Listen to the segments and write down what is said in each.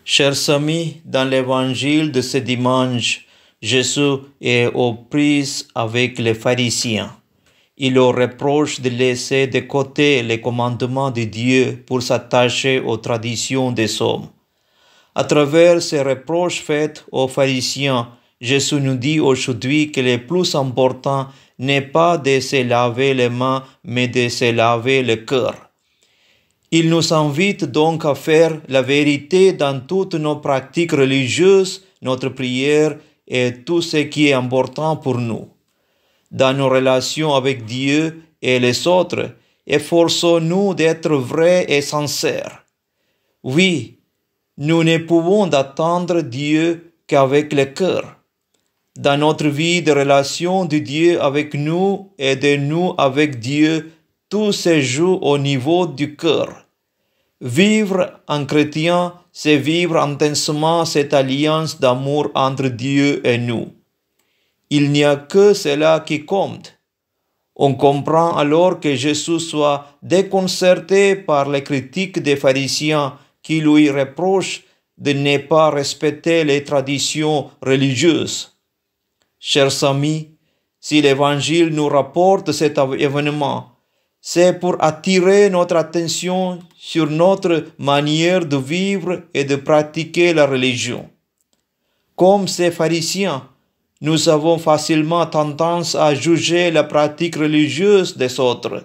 Chers amis, dans l'évangile de ce dimanche, Jésus est aux prises avec les pharisiens. Il leur reproche de laisser de côté les commandements de Dieu pour s'attacher aux traditions des hommes. À travers ces reproches faits aux pharisiens, Jésus nous dit aujourd'hui que le plus important n'est pas de se laver les mains, mais de se laver le cœur. Il nous invite donc à faire la vérité dans toutes nos pratiques religieuses, notre prière et tout ce qui est important pour nous. Dans nos relations avec Dieu et les autres, efforçons-nous d'être vrais et sincères. Oui, nous ne pouvons attendre Dieu qu'avec le cœur. Dans notre vie de relation de Dieu avec nous et de nous avec Dieu, tout se joue au niveau du cœur. Vivre en chrétien, c'est vivre intensement cette alliance d'amour entre Dieu et nous. Il n'y a que cela qui compte. On comprend alors que Jésus soit déconcerté par les critiques des pharisiens qui lui reprochent de ne pas respecter les traditions religieuses. Chers amis, si l'Évangile nous rapporte cet événement, c'est pour attirer notre attention sur notre manière de vivre et de pratiquer la religion. Comme ces pharisiens, nous avons facilement tendance à juger la pratique religieuse des autres,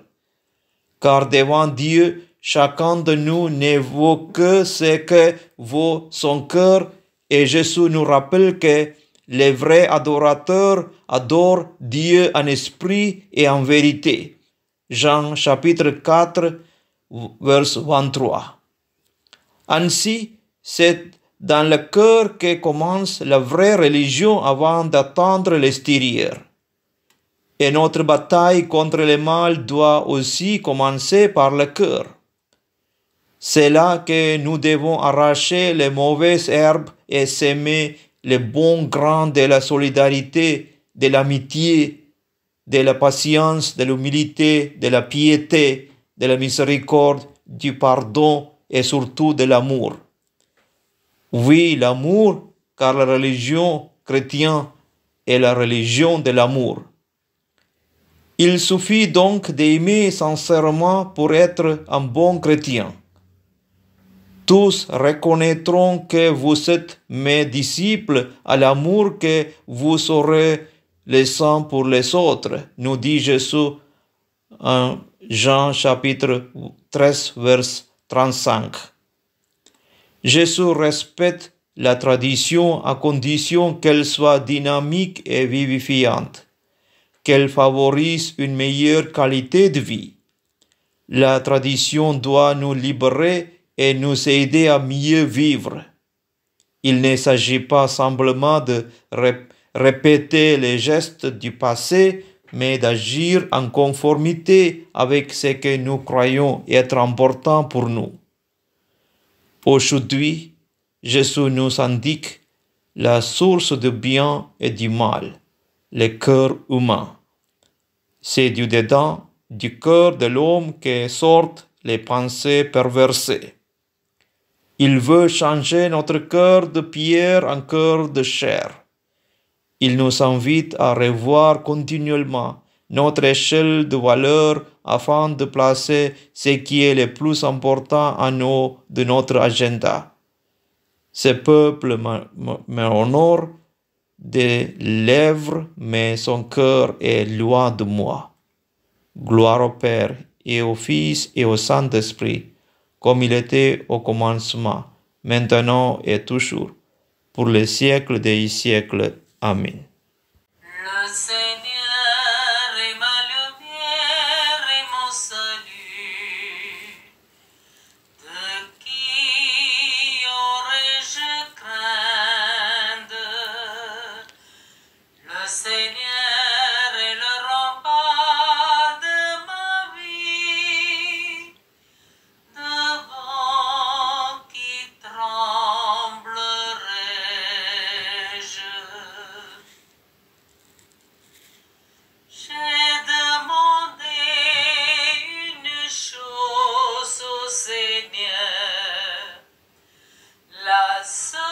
car devant Dieu, chacun de nous ne vaut que ce que vaut son cœur, et Jésus nous rappelle que les vrais adorateurs adorent Dieu en esprit et en vérité. Jean chapitre 4, verset 23. Ainsi, c'est dans le cœur que commence la vraie religion avant d'attendre l'extérieur. Et notre bataille contre le mal doit aussi commencer par le cœur. C'est là que nous devons arracher les mauvaises herbes et semer les bons grains de la solidarité, de l'amitié, de la patience, de l'humilité, de la piété, de la miséricorde, du pardon et surtout de l'amour. Oui, l'amour, car la religion chrétienne est la religion de l'amour. Il suffit donc d'aimer sincèrement pour être un bon chrétien. Tous reconnaîtront que vous êtes mes disciples à l'amour que vous aurez les uns pour les autres, nous dit Jésus en Jean chapitre 13, verset 35. Jésus respecte la tradition à condition qu'elle soit dynamique et vivifiante, qu'elle favorise une meilleure qualité de vie. La tradition doit nous libérer et nous aider à mieux vivre. Il ne s'agit pas simplement de répéter les gestes du passé, mais d'agir en conformité avec ce que nous croyons être important pour nous. Aujourd'hui, Jésus nous indique la source du bien et du mal, le cœur humain. C'est du dedans, du cœur de l'homme que sortent les pensées perversées. Il veut changer notre cœur de pierre en cœur de chair. Il nous invite à revoir continuellement notre échelle de valeur afin de placer ce qui est le plus important en haut de notre agenda. Ce peuple m'honore des lèvres, mais son cœur est loin de moi. Gloire au Père et au Fils et au Saint-Esprit, comme il était au commencement, maintenant et toujours, pour les siècles des siècles. Amen. Le Seigneur est ma lumière et mon salut. De qui aurais-je crainte? Le Seigneur est le rempart de ma vie. Devant qui tremblerais-je? seule